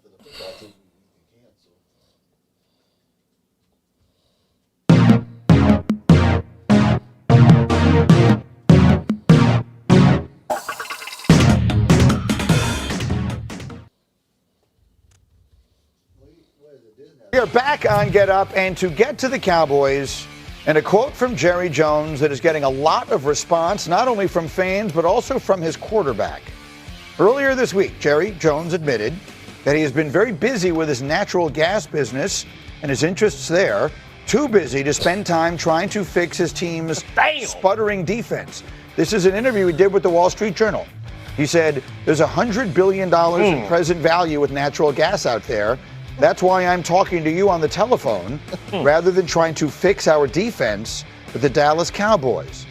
We are back on Get Up, and to get to the Cowboys, and a quote from Jerry Jones that is getting a lot of response, not only from fans, but also from his quarterback. Earlier this week, Jerry Jones admitted that he has been very busy with his natural gas business and his interests there, too busy to spend time trying to fix his team's sputtering defense. This is an interview he did with the Wall Street Journal. He said, there's $100 billion in present value with natural gas out there. That's why I'm talking to you on the telephone rather than trying to fix our defense with the Dallas Cowboys.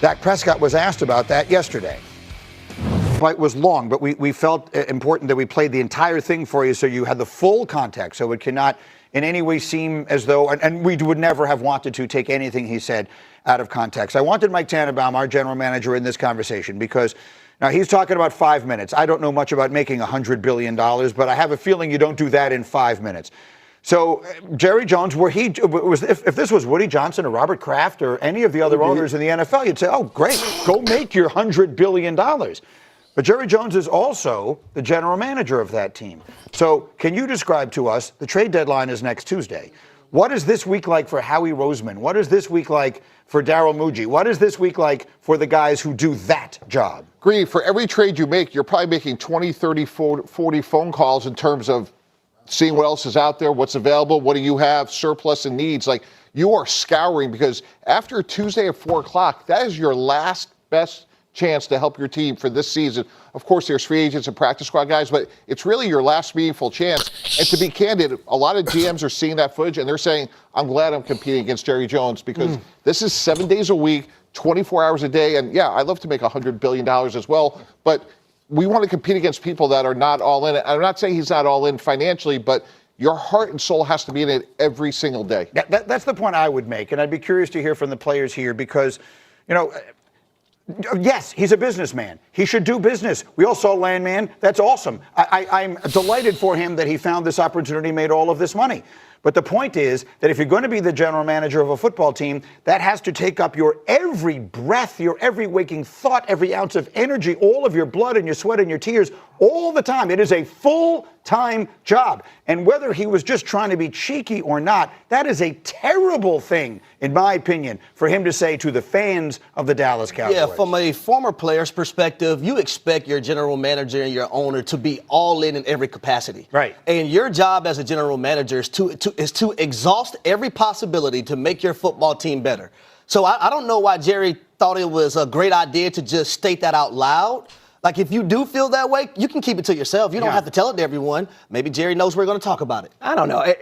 Dak Prescott was asked about that yesterday. The flight was long, but we felt important that we played the entire thing for you so you had the full context, so it cannot in any way seem as though, and we would never have wanted to take anything he said out of context. I wanted Mike Tannenbaum, our general manager, in this conversation because now, he's talking about 5 minutes. I don't know much about making $100 billion, but I have a feeling you don't do that in 5 minutes. So, Jerry Jones, if this was Woody Johnson or Robert Kraft or any of the other owners in the NFL, you'd say, oh, great, go make your $100 billion. But Jerry Jones is also the general manager of that team. So, can you describe to us, the trade deadline is next Tuesday. What is this week like for Howie Roseman? What is this week like for Daryl Muji? What is this week like for the guys who do that job? Green, for every trade you make, you're probably making 20, 30, 40 phone calls in terms of seeing what else is out there, what's available, what do you have, surplus and needs. Like, you are scouring because after Tuesday at 4 o'clock, that is your last best chance to help your team for this season. Of course, there's free agents and practice squad guys, but it's really your last meaningful chance. And to be candid, a lot of GMs are seeing that footage and they're saying, I'm glad I'm competing against Jerry Jones because this is 7 days a week, 24 hours a day. And yeah, I'd love to make $100 billion as well, but we want to compete against people that are not all in it. I'm not saying he's not all in financially, but your heart and soul has to be in it every single day. That's the point I would make. And I'd be curious to hear from the players here because, yes, he's a businessman. He should do business. We all saw Landman. That's awesome. I'm delighted for him that he found this opportunity, made all of this money. But the point is that if you're going to be the general manager of a football team, that has to take up your every breath, your every waking thought, every ounce of energy, all of your blood and your sweat and your tears, all the time. It is a full-time job. And whether he was just trying to be cheeky or not, that is a terrible thing, in my opinion, for him to say to the fans of the Dallas Cowboys. Yeah, from a former player's perspective, you expect your general manager and your owner to be all in every capacity. Right. And your job as a general manager is to exhaust every possibility to make your football team better. So I don't know why Jerry thought it was a great idea to just state that out loud. Like, if you do feel that way, you can keep it to yourself. You don't have to tell it to everyone. Maybe Jerry knows we're going to talk about it. I don't know. I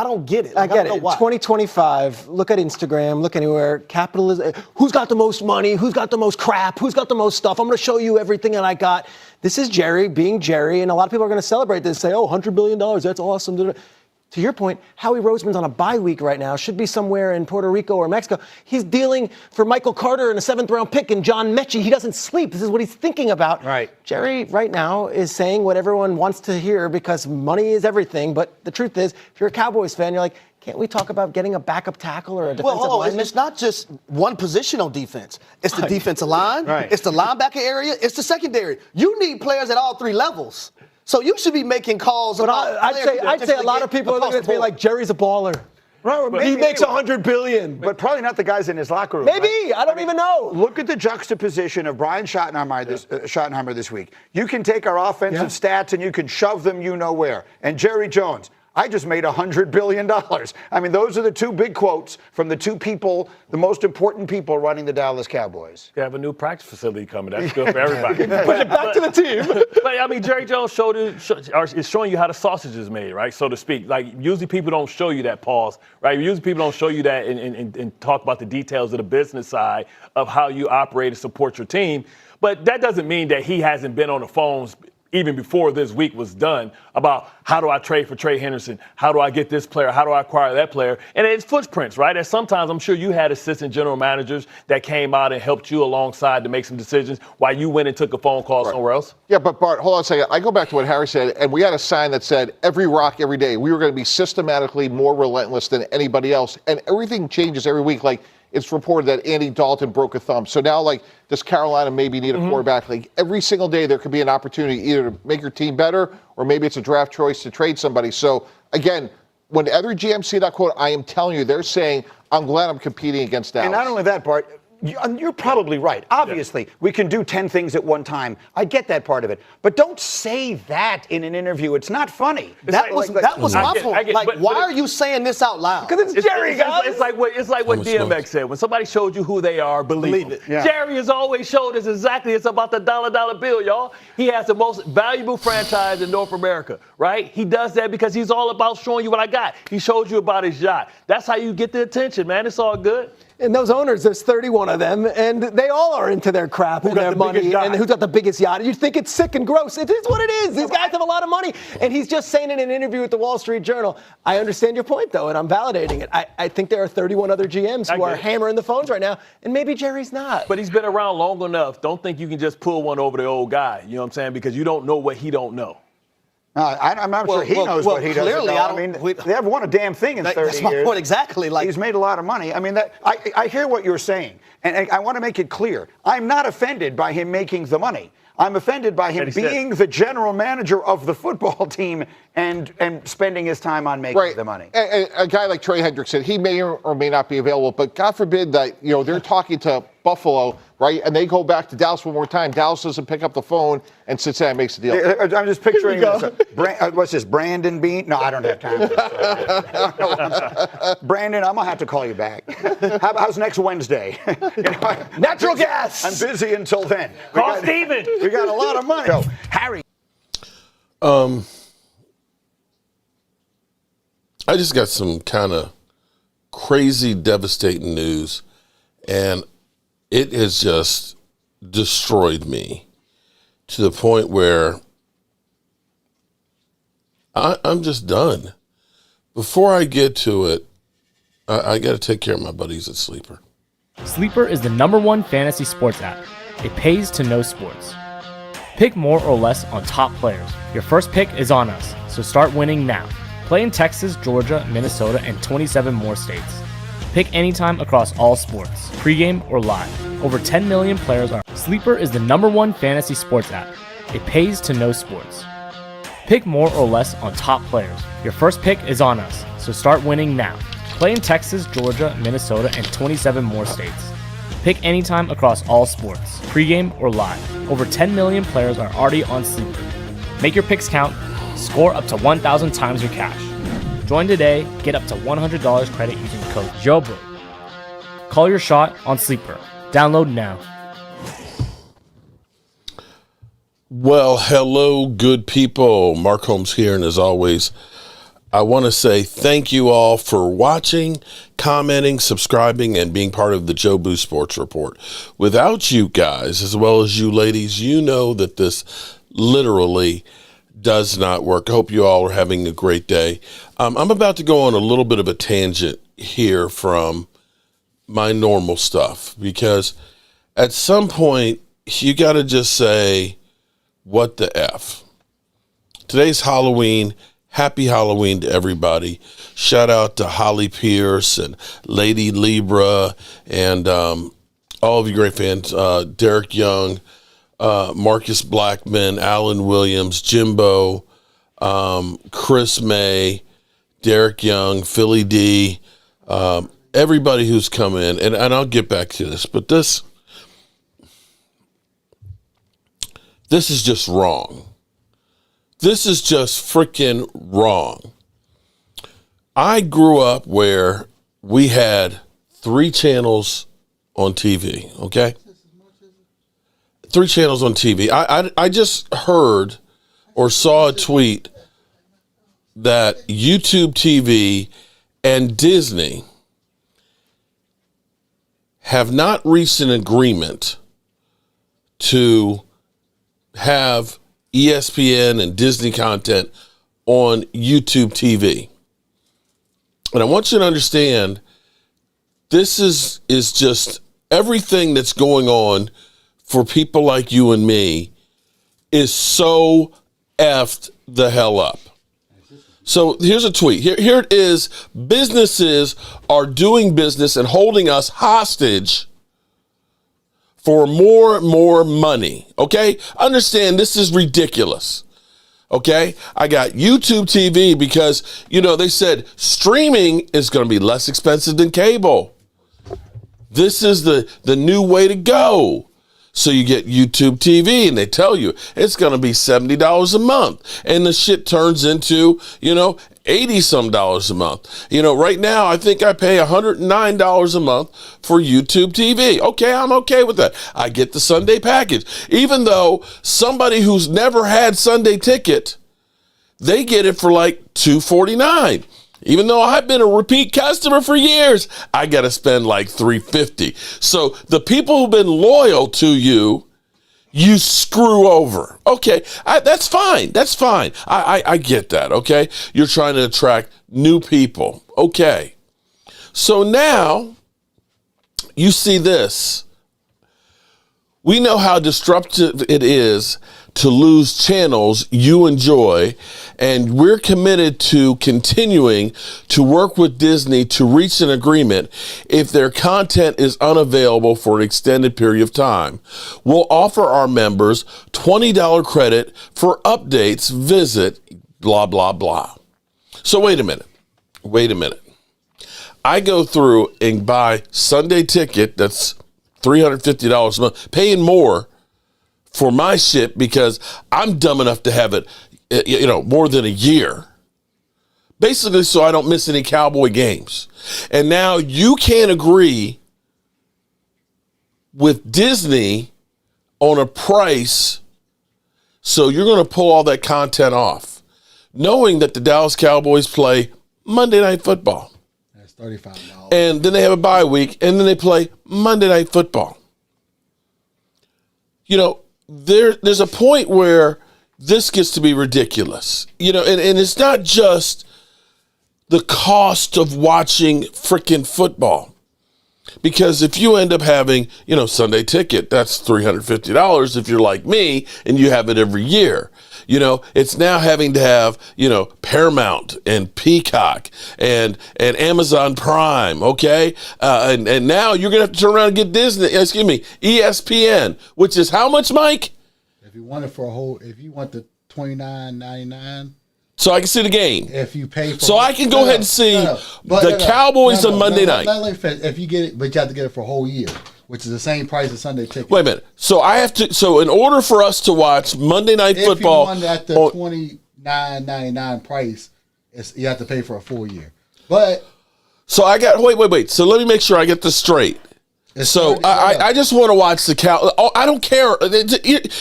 don't get it. I get it. Know why. 2025, look at Instagram, look anywhere. Capitalism. Who's got the most money? Who's got the most crap? Who's got the most stuff? I'm going to show you everything that I got. This is Jerry being Jerry, and a lot of people are going to celebrate this and say, oh, $100 billion, that's awesome. To your point, Howie Roseman's on a bye week right now, should be somewhere in Puerto Rico or Mexico. He's dealing for Michael Carter and a 7th-round pick and John Mechie. He doesn't sleep. This is what he's thinking about. Right. Jerry right now is saying what everyone wants to hear because money is everything. But the truth is, if you're a Cowboys fan, you're like, can't we talk about getting a backup tackle or a defensive lineman? It's not just one position on defense. It's the defensive line. Right. It's the linebacker area. It's the secondary. You need players at all three levels. So you should be making calls. But I'd say a lot of people are looking at me like Jerry's a baller. Right, he makes $100 billion. But probably not the guys in his locker room. Maybe. Right? I don't even know. Look at the juxtaposition of Brian Schottenheimer this week. You can take our offensive stats and you can shove them you know where. And Jerry Jones, I just made $100 billion. I mean, those are the two big quotes from the two people, the most important people running the Dallas Cowboys. They have a new practice facility coming. That's good for everybody. Push it back to the team. But, I mean, Jerry Jones is showing you how the sausage is made, right, so to speak. Like, usually people don't show you that, pause, right? Usually people don't show you that and talk about the details of the business side of how you operate and support your team. But that doesn't mean that he hasn't been on the phones even before this week was done, about how do I trade for Trey Henderson? How do I get this player? How do I acquire that player? And it's footprints, right? And sometimes I'm sure you had assistant general managers that came out and helped you alongside to make some decisions while you went and took a phone call somewhere else. Yeah, but Bart, hold on a second. I go back to what Harry said, and we had a sign that said, every rock, every day. We were going to be systematically more relentless than anybody else. And everything changes every week. Like, it's reported that Andy Dalton broke a thumb. So now, like, does Carolina maybe need a quarterback? Like, every single day there could be an opportunity either to make your team better or maybe it's a draft choice to trade somebody. So, again, when other GMs see that quote, I am telling you, they're saying, I'm glad I'm competing against Dallas. And not only that, Bart, you're probably right. Obviously, we can do 10 things at one time. I get that part of it. But don't say that in an interview. It's not funny. That was my point. Why are you saying this out loud? Because it's Jerry, guys. It's like what DMX said. When somebody showed you who they are, believe it. Yeah. Jerry has always showed us exactly. It's about the dollar bill, y'all. He has the most valuable franchise in North America, right? He does that because he's all about showing you what I got. He showed you about his yacht. That's how you get the attention, man. It's all good. And those owners, there's 31 of them, and they all are into their crap and their money, and who's got the biggest yacht. You think it's sick and gross. It is what it is. These guys have a lot of money. And he's just saying in an interview with the Wall Street Journal, I understand your point, though, and I'm validating it. I think there are 31 other GMs who are hammering the phones right now, and maybe Jerry's not. But he's been around long enough. Don't think you can just pull one over the old guy. You know what I'm saying? Because you don't know what he don't know. I'm not sure he knows what he doesn't know. I mean, they haven't won a damn thing in 30 years. That's my point exactly. Like, he's made a lot of money. I mean, I hear what you're saying, and I want to make it clear. I'm not offended by him making the money. I'm offended by him being the general manager of the football team and spending his time on making the money. And a guy like Trey Hendrickson, he may or may not be available, but God forbid that, they're talking to Buffalo, right? And they go back to Dallas one more time. Dallas doesn't pick up the phone, and Cincinnati makes the deal. I'm just picturing this. What's this, Brandon Bean? No, I don't have time for this. Brandon, I'm going to have to call you back. How's next Wednesday? Natural gas! I'm busy until then. Call Steven. We got a lot of money. So, Harry. I just got some kind of crazy, devastating news, and it has just destroyed me to the point where I'm just done. Before I get to it, I got to take care of my buddies at Sleeper. Sleeper is the #1 fantasy sports app. It pays to know sports. Pick more or less on top players. Your first pick is on us, so start winning now. Play in Texas, Georgia, Minnesota, and 27 more states. Pick anytime across all sports, pregame or live. Over 10 million players are. Sleeper is the #1 fantasy sports app. It pays to know sports. Pick more or less on top players. Your first pick is on us, so start winning now. Play in Texas, Georgia, Minnesota, and 27 more states. Pick anytime across all sports, pregame or live. Over 10 million players are already on Sleeper. Make your picks count. Score up to 1,000 times your cash. Join today. Get up to $100 credit using code JOBO. Call your shot on Sleeper. Download now. Well, hello, good people. Mark Holmes here, and as always, I want to say thank you all for watching, commenting, subscribing, and being part of the Joe Boo Sports Report. Without you guys, as well as you ladies, you know that this literally does not work. I hope you all are having a great day. I'm about to go on a little bit of a tangent here from my normal stuff, because at some point you got to just say, what the F? Today's Halloween. Happy Halloween to everybody. Shout out to Holly Pierce and Lady Libra and all of you great fans. Derek Young, Marcus Blackman, Alan Williams, Jimbo, Chris May, Derek Young, Philly D, everybody who's come in, and I'll get back to this, but this is just wrong. This is just freaking wrong. I grew up where we had 3 channels on TV, okay? 3 channels on TV. I just heard or saw a tweet that YouTube TV and Disney have not reached an agreement to have ESPN and Disney content on YouTube TV. And I want you to understand, this is just everything that's going on for people like you and me is so effed the hell up. So here's a tweet. Here it is. Businesses are doing business and holding us hostage for more and more money. Okay? Understand, this is ridiculous. Okay? I got YouTube TV because, they said streaming is going to be less expensive than cable. This is the new way to go. So you get YouTube TV and they tell you it's going to be $70 a month. And the shit turns into, $80 some a month. Right now I think I pay $109 a month for YouTube TV. Okay, I'm okay with that. I get the Sunday package. Even though somebody who's never had Sunday ticket, they get it for like $249. Even though I've been a repeat customer for years, I got to spend like $350. So the people who've been loyal to you, you screw over. Okay, that's fine. That's fine. I get that, okay? You're trying to attract new people. Okay. So now you see this. We know how disruptive it is to lose channels you enjoy, and we're committed to continuing to work with Disney to reach an agreement if their content is unavailable for an extended period of time. We'll offer our members $20 credit for updates. Visit blah, blah, blah. So wait a minute. I go through and buy Sunday ticket that's $350 a month, paying more for my shit because I'm dumb enough to have it, more than a year. Basically, so I don't miss any Cowboy games. And now you can't agree with Disney on a price, so you're going to pull all that content off, knowing that the Dallas Cowboys play Monday Night Football. That's $35. And then they have a bye week, and then they play Monday Night Football. There's a point where this gets to be ridiculous, and it's not just the cost of watching freaking football. Because if you end up having, Sunday ticket, that's $350 if you're like me and you have it every year. It's now having to have, Paramount and Peacock and Amazon Prime, okay? And now you're going to have to turn around and get ESPN, which is how much, Mike? If you want the $29.99. So I can see the game. If you pay for so I can go ahead and see the Cowboys on Monday night. If you get it, but you have to get it for a whole year, which is the same price as Sunday ticket. Wait a minute. So I have to. So in order for us to watch Monday Night Football, if you want at the $29.99 price, you have to pay for a full year. But so I got wait. So let me make sure I get this straight. So I just want to watch the Cow. I don't care.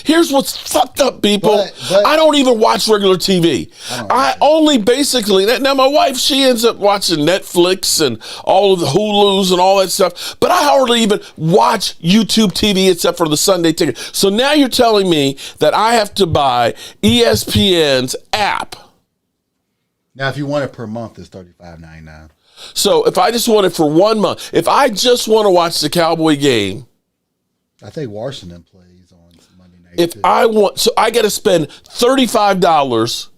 Here's what's fucked up, people. But I don't even watch regular TV. I only basically now my wife, she ends up watching Netflix and all of the Hulus and all that stuff. But I hardly even watch YouTube TV except for the Sunday ticket. So now you're telling me that I have to buy ESPN's app. Now, if you want it per month, it's $35.99. So if I just want it for 1 month, if I just want to watch the Cowboy game, I think Washington plays on Monday night. If I want, so I got to spend $35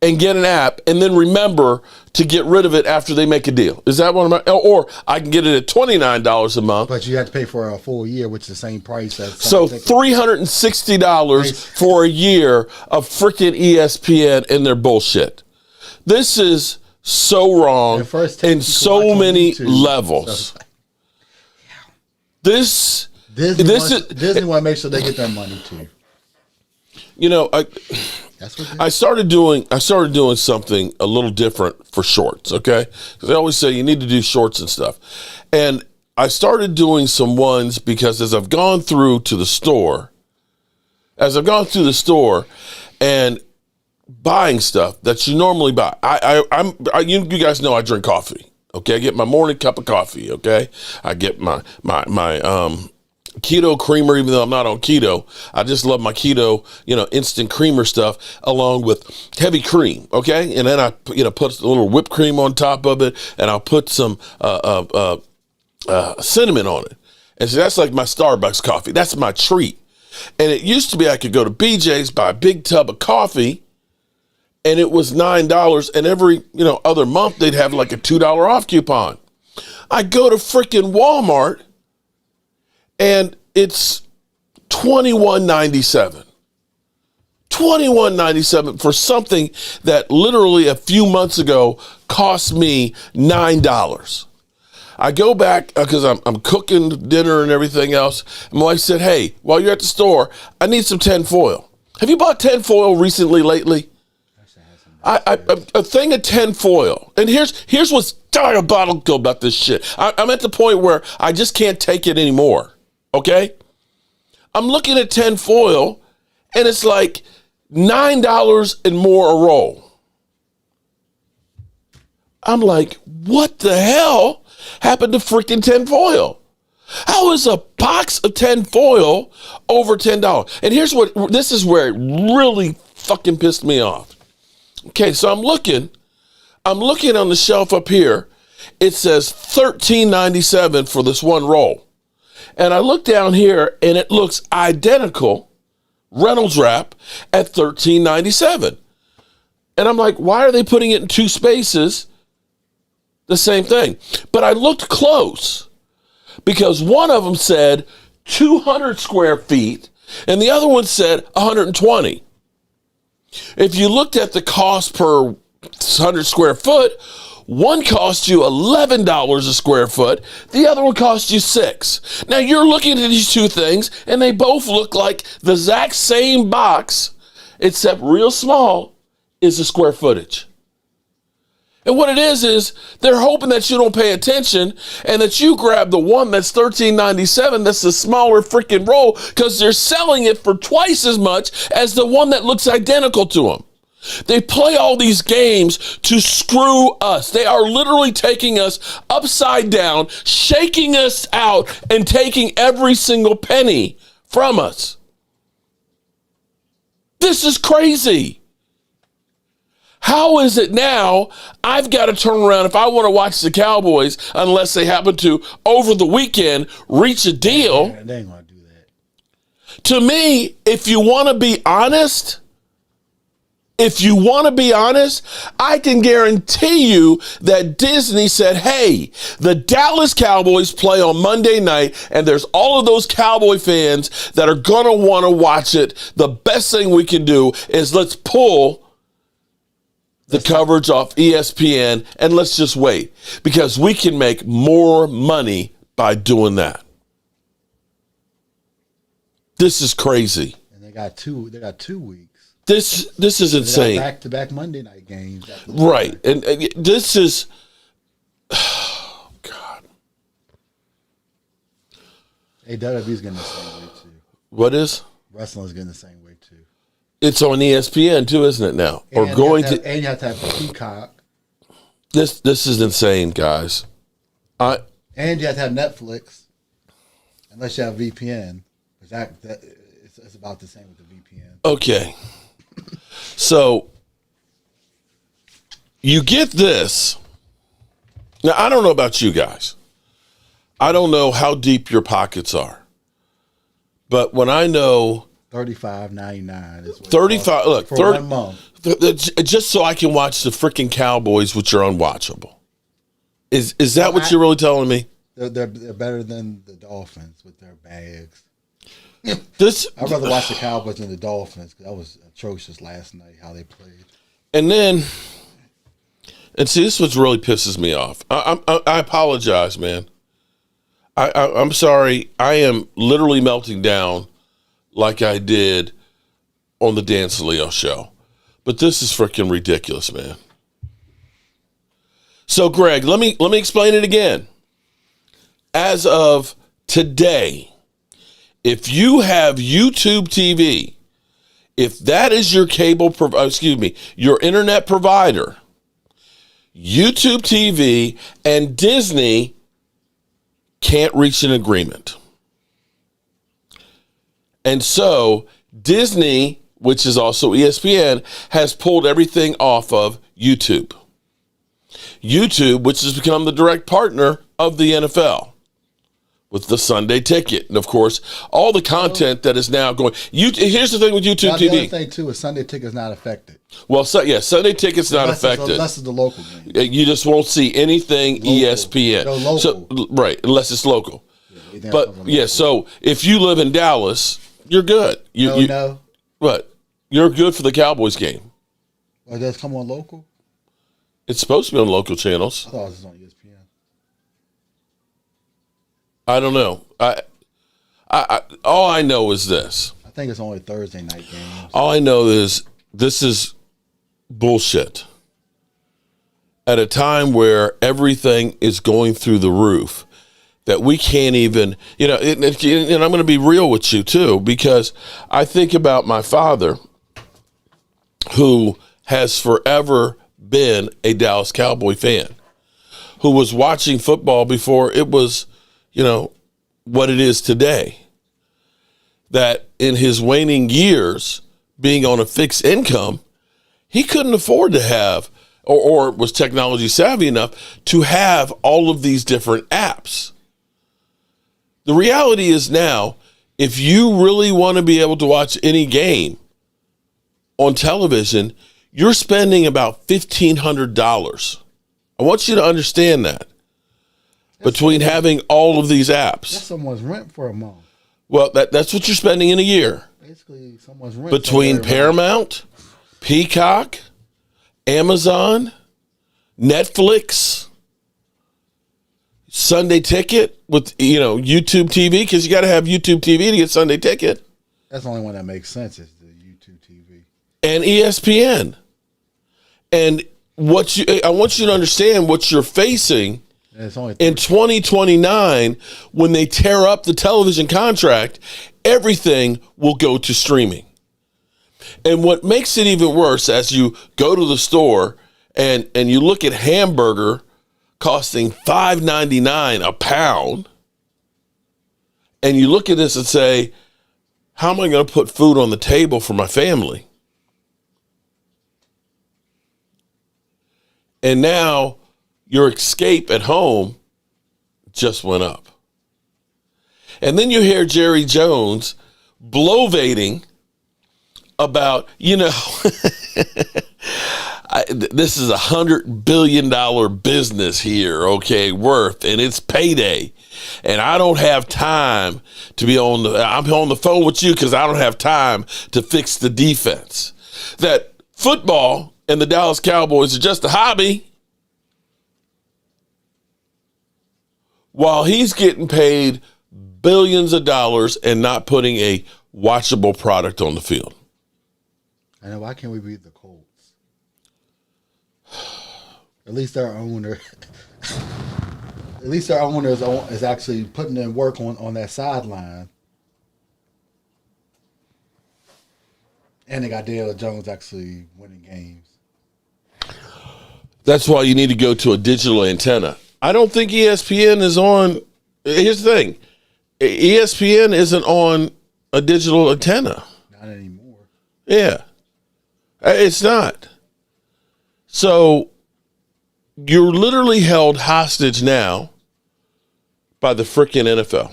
and get an app, and then remember to get rid of it after they make a deal. Is that what I'm? Or I can get it at $29 a month. But you have to pay for a full year, which is the same price as. So $360 for a year of freaking ESPN and their bullshit. This is so wrong in so many levels. Disney want to make sure they get their money too. I started doing something a little different for shorts, okay? Because they always say you need to do shorts and stuff. And I started doing some ones because as I've gone through the store and buying stuff that you normally buy. You guys know I drink coffee. Okay, I get my morning cup of coffee. Okay, I get my keto creamer, even though I'm not on keto. I just love my keto, instant creamer stuff along with heavy cream. Okay. And then I, put a little whipped cream on top of it, and I'll put some cinnamon on it. And so that's like my Starbucks coffee. That's my treat. And it used to be I could go to BJ's, buy a big tub of coffee, and it was $9. And every, other month they'd have like a $2 off coupon. I go to freaking Walmart and it's $21.97. $21.97 for something that literally a few months ago cost me $9. I go back because I'm cooking dinner and everything else. And my wife said, hey, while you're at the store, I need some tin foil. Have you bought tin foil lately? A thing of tin foil. And here's what's diabolical about this shit. I'm at the point where I just can't take it anymore. Okay? I'm looking at tin foil, and it's like $9 and more a roll. I'm like, what the hell happened to freaking tin foil? How is a box of tin foil over $10? And this is where it really fucking pissed me off. Okay, so I'm looking on the shelf up here. It says $13.97 for this one roll. And I look down here and it looks identical, Reynolds wrap, at $13.97. And I'm like, why are they putting it in two spaces? The same thing. But I looked close because one of them said 200 square feet and the other one said 120. If you looked at the cost per 100 square foot, one cost you $11 a square foot, the other one cost you $6. Now you're looking at these two things and they both look like the exact same box, except real small is the square footage. And what it is they're hoping that you don't pay attention and that you grab the one that's $13.97, that's the smaller freaking roll, because they're selling it for twice as much as the one that looks identical to them. They play all these games to screw us. They are literally taking us upside down, shaking us out, and taking every single penny from us. This is crazy. How is it now I've got to turn around if I want to watch the Cowboys, unless they happen to, over the weekend, reach a deal? They ain't going to do that. To me, if you want to be honest, I can guarantee you that Disney said, hey, the Dallas Cowboys play on Monday night, and there's all of those Cowboy fans that are going to want to watch it. The best thing we can do is let's pull the coverage off ESPN, and let's just wait, because we can make more money by doing that. This is crazy. And they got 2 weeks. This is insane. Back-to-back Monday night games. Right. And this is, oh, God. AWW's getting the same way, too. What is? Wrestling's getting the same way, too. It's on ESPN too, isn't it now? And you have to have Peacock. This is insane, guys. And you have to have Netflix, unless you have VPN. It's about the same with the VPN. Okay. So you get this. Now, I don't know about you guys. I don't know how deep your pockets are. But when I know $35.99 is what 35 look for 30 1 month. Just so I can watch the freaking Cowboys, which are unwatchable. Is that what you're really telling me? They're better than the Dolphins with their bags. I'd rather watch the Cowboys than the Dolphins, because that was atrocious last night how they played. And see, this is what really pisses me off. I apologize, man. I'm sorry. I am literally melting down like I did on the Dan Saleo show. But this is freaking ridiculous, man. So, Greg, let me explain it again. As of today, if you have YouTube TV, if that is your your internet provider, YouTube TV and Disney can't reach an agreement. And so Disney, which is also ESPN, has pulled everything off of YouTube. YouTube, which has become the direct partner of the NFL with the Sunday Ticket. And, of course, all the content that is now going. Here's the thing with YouTube now, TV. The other thing, too, is Sunday Ticket's not affected. Well, Sunday Ticket's not affected. Unless it's the local game. You just won't see anything Local. ESPN. No, local. So, right, unless it's local. Yeah, But, yeah, so if you live in Dallas, you're good. No. What? You're good for the Cowboys game. Or does it come on local? It's supposed to be on local channels. I thought it was on ESPN. I don't know. I all I know is this. I think it's only Thursday night games. All I know is this is bullshit. At a time where everything is going through the roof, that we can't even, and I'm going to be real with you too, because I think about my father, who has forever been a Dallas Cowboy fan, who was watching football before it was, what it is today. That in his waning years, being on a fixed income, he couldn't afford to have, or was technology savvy enough to have all of these different apps. The reality is now, if you really want to be able to watch any game on television, you're spending about $1,500. I want you to understand that. Between having all of these apps. That's someone's rent for a month. Well, that's what you're spending in a year. Basically, someone's rent. Between Paramount, Peacock, Amazon, Netflix, Sunday Ticket with, YouTube TV, because you got to have YouTube TV to get Sunday Ticket. That's the only one that makes sense is the YouTube TV. And ESPN. And I want you to understand what you're facing in 2029, when they tear up the television contract, everything will go to streaming. And what makes it even worse, as you go to the store and you look at hamburger costing $5.99 a pound, and you look at this and say, how am I going to put food on the table for my family? And now your escape at home just went up. And then you hear Jerry Jones bloviating about, this is $100 billion business here, okay, worth, and it's payday. And I don't have time to be I'm on the phone with you because I don't have time to fix the defense. That football and the Dallas Cowboys are just a hobby, while he's getting paid billions of dollars and not putting a watchable product on the field. And why can't we beat the Colts? At least our owner is actually putting in work on that sideline. And they got Daniel Jones actually winning games. That's why you need to go to a digital antenna. I don't think ESPN is on. Here's the thing. ESPN isn't on a digital antenna. Not anymore. Yeah. It's not. So you're literally held hostage now by the freaking NFL.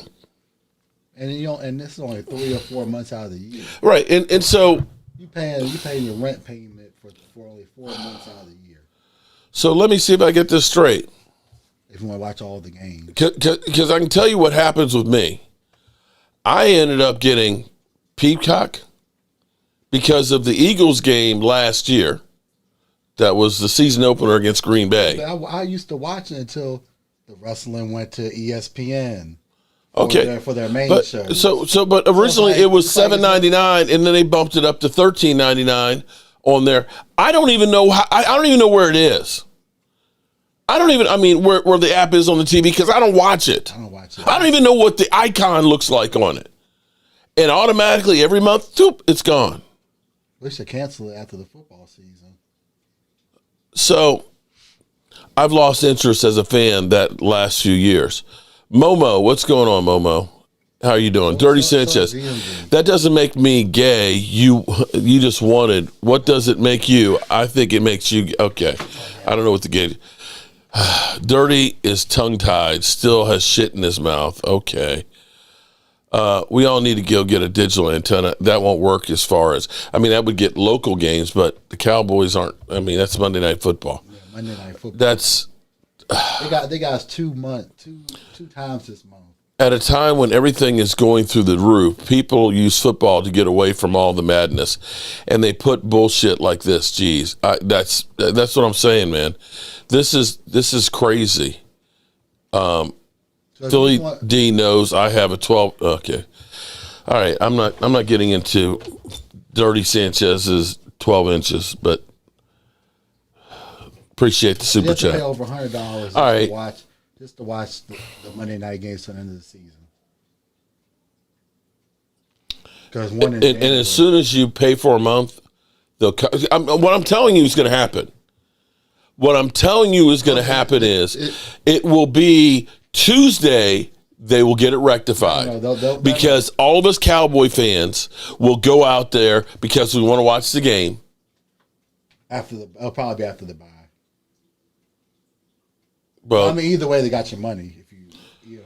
And this is only 3 or 4 months out of the year. Right. And so you paying your rent payment for only 4 months out of the year. So let me see if I get this straight. If you want to watch all the games. Because I can tell you what happens with me. I ended up getting Peacock because of the Eagles game last year. That was the season opener against Green Bay. I used to watch it until the wrestling went to ESPN. Okay, for their main show. But originally it was $7.99, and then they bumped it up to $13.99 on there. I don't even know I don't even know where it is. Where the app is on the TV, because I don't watch it. I don't even know what the icon looks like on it. And automatically every month, it's gone. We should cancel it after the football season. So I've lost interest as a fan that last few years. Momo, what's going on, Momo? How are you doing? Dirty Sanchez. That doesn't make me gay. You just wanted. What does it make you? I think it makes you okay. I don't know what the gay. Dirty is tongue-tied. Still has shit in his mouth. Okay. We all need to go get a digital antenna. That won't work as far as. I mean, that would get local games, but the Cowboys aren't. I mean, that's Monday Night Football. Yeah, Monday Night Football. That's. They got us 2 times this month. At a time when everything is going through the roof, people use football to get away from all the madness, and they put bullshit like this. Geez, that's what I'm saying, man. This is crazy. Philly D knows I have a 12. Okay, all right. I'm not getting into Dirty Sanchez's 12 inches, but appreciate the super chat. Pay over $100 all right. to watch the Monday night games to the end of the season. Because and as soon as you pay for a month, they'll. What I'm telling you is going to happen. What I'm telling you is going to happen is it will be Tuesday. They will get it rectified because all of us Cowboy fans will go out there because we want to watch the game. It'll probably be after the bye. Well, I mean, either way, they got your money. If you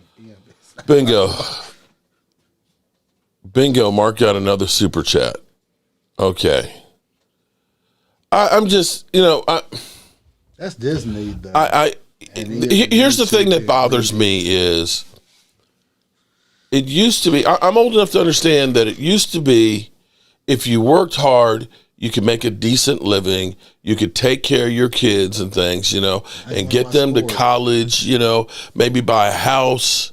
Bingo. Mark got another super chat. Okay. I'm just, that's Disney. Though. Here's the thing that bothers me is it used to be, I'm old enough to understand that it used to be if you worked hard, you could make a decent living, you could take care of your kids and things, and get them to college, maybe buy a house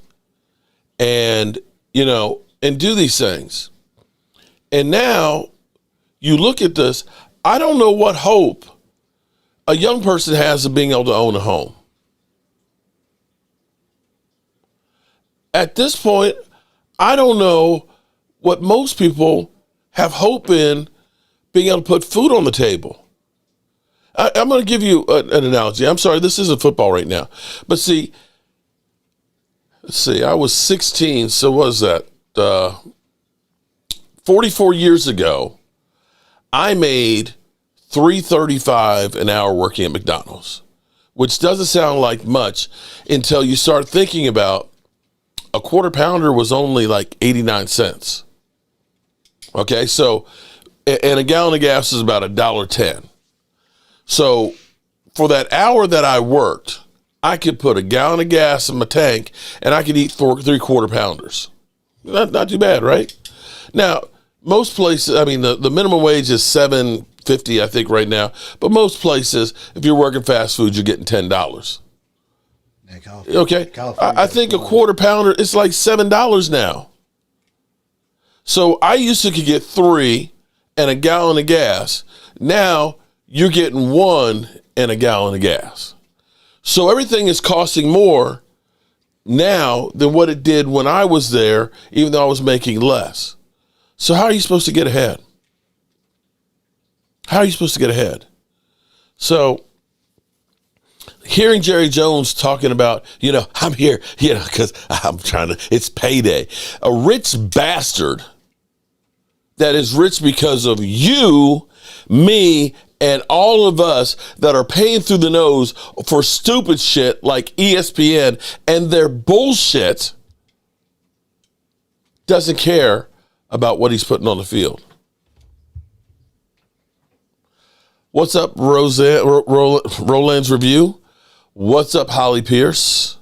and do these things. And now you look at this, I don't know what hope a young person has of being able to own a home. At this point, I don't know what most people have hope in being able to put food on the table. I'm going to give you an analogy. I'm sorry, this isn't football right now. But let's see, I was 16, so what was that? 44 years ago, I made $3.35 an hour working at McDonald's, which doesn't sound like much until you start thinking about a quarter pounder was only like 89 cents. Okay, so, and a gallon of gas is about $1.10. So for that hour that I worked, I could put a gallon of gas in my tank and I could eat 3 quarter pounders. Not too bad, right? Now, most places, I mean, the minimum wage is $7.50, I think, right now. But most places, if you're working fast food, you're getting $10. Okay, I think a quarter pounder is like $7 now. So I used to could get 3 and a gallon of gas. Now you're getting 1 and a gallon of gas. So everything is costing more now than what it did when I was there, even though I was making less. So how are you supposed to get ahead? How are you supposed to get ahead? So hearing Jerry Jones talking about, I'm here, because I'm trying to, it's payday. A rich bastard that is rich because of you, me, and all of us that are paying through the nose for stupid shit like ESPN and their bullshit doesn't care about what he's putting on the field. What's up, Roland's Review? What's up, Holly Pierce?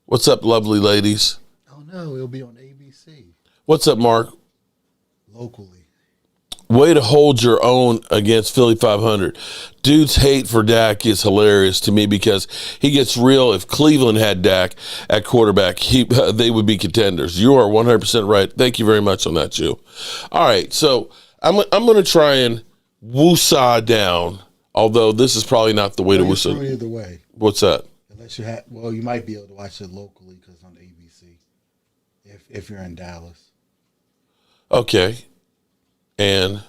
What's up, lovely ladies? Oh, no, it'll be on ABC. What's up, Mark? Locally. Way to hold your own against Philly 500. Dude's hate for Dak is hilarious to me because he gets real. If Cleveland had Dak at quarterback, they would be contenders. You are 100% right. Thank you very much on that, Jew. All right, so I'm going to try and woosah down, although this is probably not the way to woosah. Either way. What's that? Unless you have, you might be able to watch it locally because it's on ABC. If you're in Dallas. Okay. And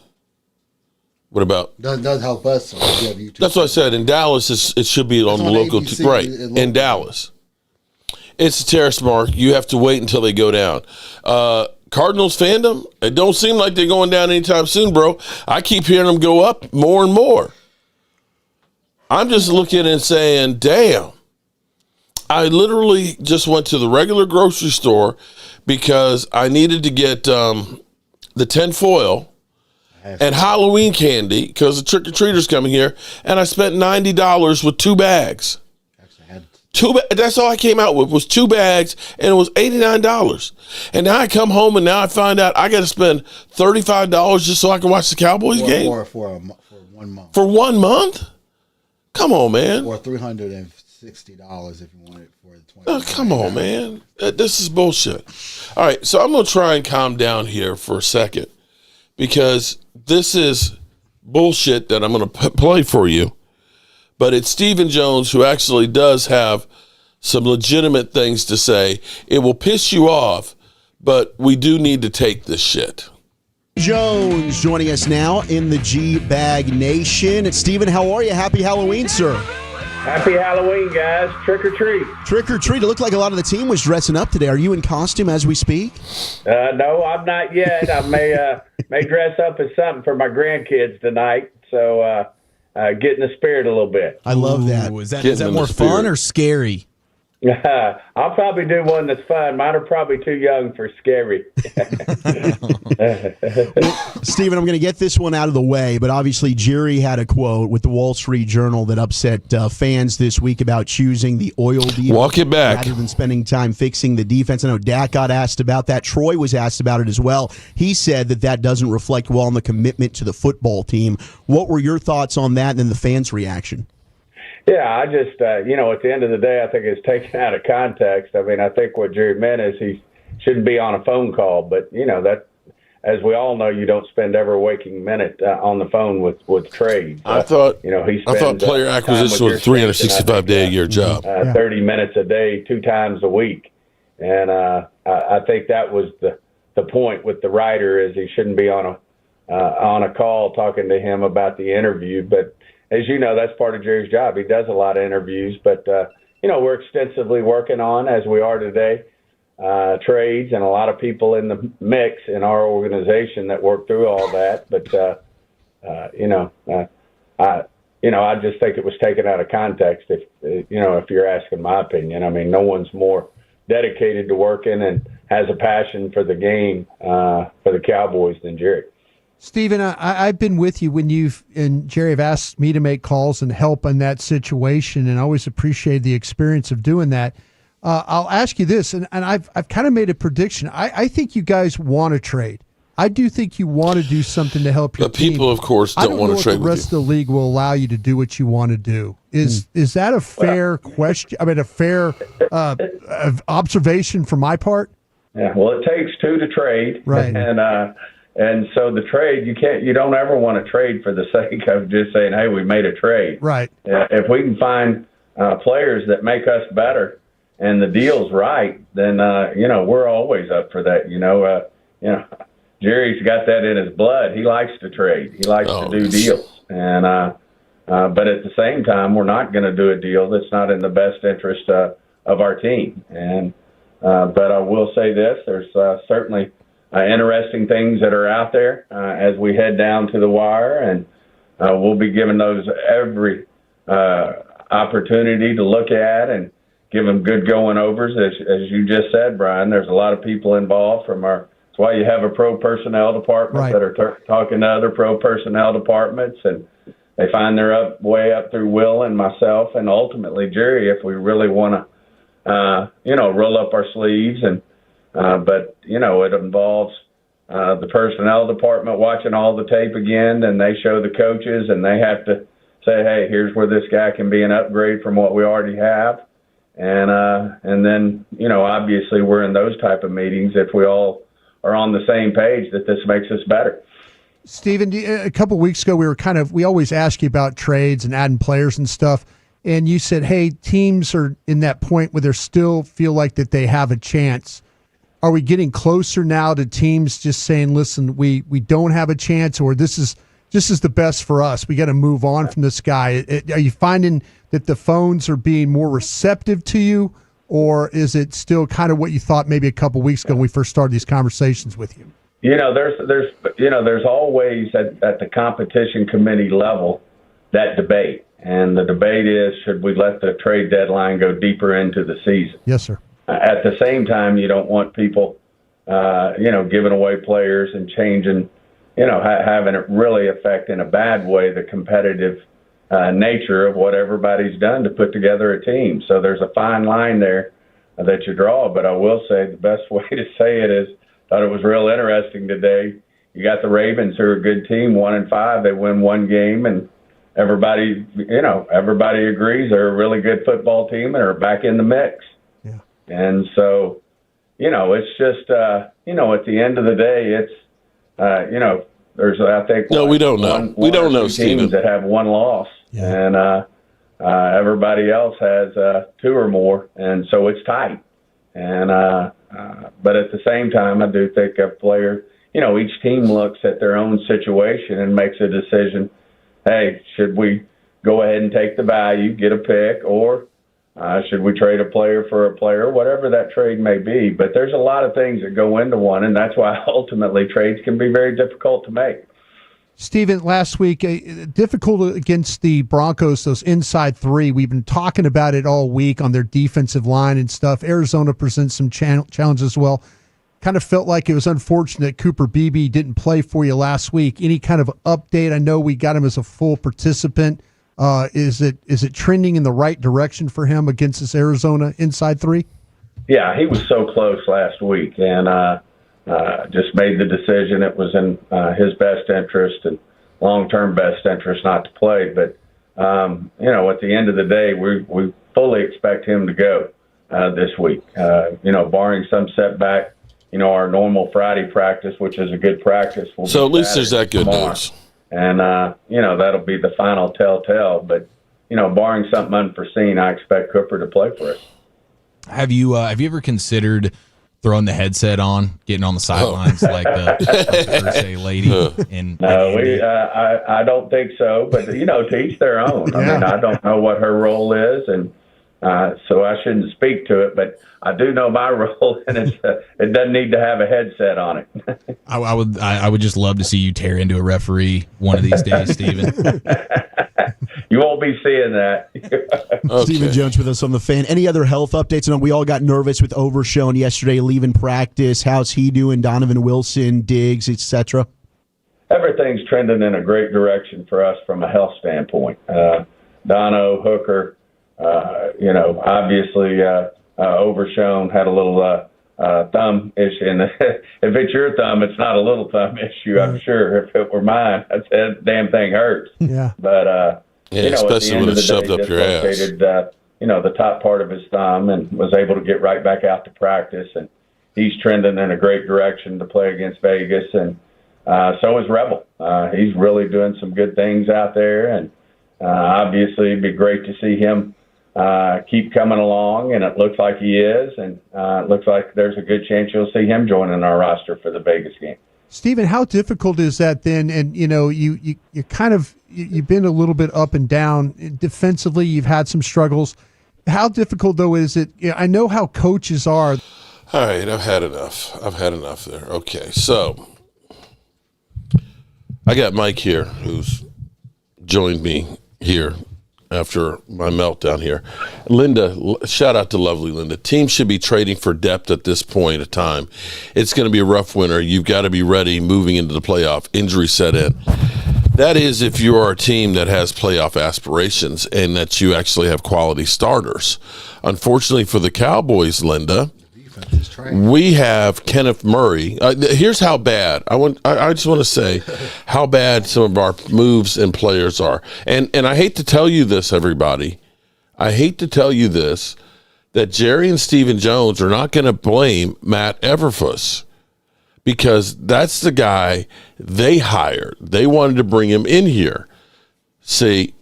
what about? Does help us. So that's what I said. In Dallas, it should be on the local, ABC, right? In Dallas. It's a terrace mark. You have to wait until they go down. Cardinals fandom, it don't seem like they're going down anytime soon, bro. I keep hearing them go up more and more. I'm just looking and saying, damn. I literally just went to the regular grocery store because I needed to get the tinfoil and Halloween candy because the trick-or-treaters coming here, and I spent $90 with 2 bags. That's all I came out with was 2 bags, and it was $89. And now I come home, and now I find out I got to spend $35 just so I can watch the Cowboys game? For 1 month. For 1 month? Come on, man. Or $360 if you want it for the 20. Oh, come on, man. This is bullshit. All right, so I'm going to try and calm down here for a second because this is bullshit that I'm going to play for you. But it's Stephen Jones who actually does have some legitimate things to say. It will piss you off, but we do need to take this shit. Jones joining us now in the G-Bag Nation. It's Stephen, how are you? Happy Halloween, sir. Happy Halloween, guys. Trick or treat. Trick or treat. It looked like a lot of the team was dressing up today. Are you in costume as we speak? No, I'm not yet. I may dress up as something for my grandkids tonight. So get in the spirit a little bit. I love that. Is that more fun or scary? I'll probably do one that's fun. Mine are probably too young for scary. Stephen, I'm going to get this one out of the way, but obviously Jerry had a quote with the Wall Street Journal that upset fans this week about choosing the oil deal Walk it back rather than spending time fixing the defense. I know Dak got asked about that. Troy was asked about it as well. He said that doesn't reflect well on the commitment to the football team. What were your thoughts on that and then the fans' reaction? Yeah, I just, at the end of the day, I think it's taken out of context. I mean, I think what Jerry meant is he shouldn't be on a phone call. But, that, as we all know, you don't spend every waking minute on the phone with trades. I thought player acquisition was a 365-day-a-year job. 30 minutes a day, 2 times a week. And I think that was the point with the writer is he shouldn't be on a call talking to him about the interview. But as you know, that's part of Jerry's job. He does a lot of interviews, but, we're extensively working on, as we are today, trades and a lot of people in the mix in our organization that work through all that. But, I just think it was taken out of context if you're asking my opinion. I mean, no one's more dedicated to working and has a passion for the game, for the Cowboys than Jerry. Stephen, I've been with you when and Jerry have asked me to make calls and help in that situation, and I always appreciate the experience of doing that. I'll ask you this, and I've kind of made a prediction. I think you guys want to trade. I do think you want to do something to help your team. But people, of course, don't want to trade with you. The rest of the league will allow you to do what you want to do. Is that a fair question? I mean, a fair observation from my part? Yeah. Well, it takes 2 to trade, right? And so the trade, you don't ever want to trade for the sake of just saying, hey, we made a trade. Right. If we can find players that make us better and the deal's right, then, we're always up for that. Jerry's got that in his blood. He likes to trade. He likes to do deals. And but at the same time, we're not going to do a deal that's not in the best interest of our team. And but I will say this, there's certainly interesting things that are out there as we head down to the wire, and we'll be giving those every opportunity to look at and give them good going overs. As you just said, Brian, there's a lot of people involved that's why you have a pro personnel department that are talking to other pro personnel departments, and they find their way up through Will and myself and ultimately Jerry if we really want to, roll up our sleeves but it involves the personnel department watching all the tape again, and they show the coaches, and they have to say, hey, here's where this guy can be an upgrade from what we already have. And then, obviously we're in those type of meetings if we all are on the same page that this makes us better. Stephen, a couple of weeks ago, we always ask you about trades and adding players and stuff. And you said, hey, teams are in that point where they still feel like that they have a chance. Are we getting closer now to teams just saying, listen, we don't have a chance, or this is the best for us? We got to move on from this guy. Are you finding that the phones are being more receptive to you, or is it still kind of what you thought maybe a couple weeks ago when we first started these conversations with you? There's always at the competition committee level that debate, and the debate is, should we let the trade deadline go deeper into the season? Yes, sir. At the same time, you don't want people, giving away players and changing, having it really affect in a bad way the competitive nature of what everybody's done to put together a team. So there's a fine line there that you draw. But I will say the best way to say it is, thought it was real interesting today. You got the Ravens, who are a good team, 1-5. They win one game, and everybody agrees they're a really good football team and are back in the mix. Yeah. And so, it's just, at the end of the day, it's, there's, I think, we don't know. We don't know, Steven. Teams that have one loss, and everybody else has two or more, and so it's tight. And but at the same time, I do think a player, each team looks at their own situation and makes a decision. Hey, should we go ahead and take the value, get a pick, or should we trade a player for a player, whatever that trade may be? But there's a lot of things that go into one, and that's why ultimately trades can be very difficult to make. Steven, last week, difficult against the Broncos, those inside three. We've been talking about it all week on their defensive line and stuff. Arizona presents some challenges as well. Kind of felt like it was unfortunate Cooper Beebe didn't play for you last week. Any kind of update? I know we got him as a full participant. Is it trending in the right direction for him against this Arizona inside three? Yeah, he was so close last week, and just made the decision it was in his best interest and long-term best interest not to play. But, at the end of the day, we fully expect him to go this week. Barring some setback, our normal Friday practice, which is a good practice. So at least there's that good news. And, that'll be the final telltale. But, barring something unforeseen, I expect Cooper to play for us. Have you ever considered throwing the headset on, getting on the sidelines like the Thursday lady? No, I don't think so. But, to each their own. I mean, I don't know what her role is, and so I shouldn't speak to it. But I do know my role, and it doesn't need to have a headset on it. I would just love to see you tear into a referee one of these days, Steven. You won't be seeing that. Okay. Steven Jones with us on The Fan. Any other health updates? I know we all got nervous with Overshown yesterday leaving practice. How's he doing? Donovan Wilson, Diggs, etc. Everything's trending in a great direction for us from a health standpoint. Dono, Hooker, obviously Overshown had a little thumb issue. And if it's your thumb, it's not a little thumb issue, I'm sure. If it were mine, I'd say that damn thing hurts. Yeah. But, especially when it's shoved up your ass. The top part of his thumb, and was able to get right back out to practice. And he's trending in a great direction to play against Vegas. And so is Rebel. He's really doing some good things out there. And obviously it'd be great to see him keep coming along, and it looks like he is, and it looks like there's a good chance you'll see him joining our roster for the Vegas game. Steven, how difficult is that then? And you kind of you've been a little bit up and down defensively. You've had some struggles. How difficult though is it? I know how coaches are. All right, I've had enough there. Okay, so I got Mike here, who's joined me here after my meltdown here. Linda, shout out to lovely Linda. Teams should be trading for depth at this point of time. It's going to be a rough winter. You've got to be ready moving into the playoff. Injury set in. That is if you are a team that has playoff aspirations and that you actually have quality starters. Unfortunately for the Cowboys, Linda, we have Kenneth Murray. Here's how bad. I just want to say how bad some of our moves and players are. And I hate to tell you this, everybody. I hate to tell you this, that Jerry and Steven Jones are not going to blame Matt Everfuss, because that's the guy they hired. They wanted to bring him in here. See,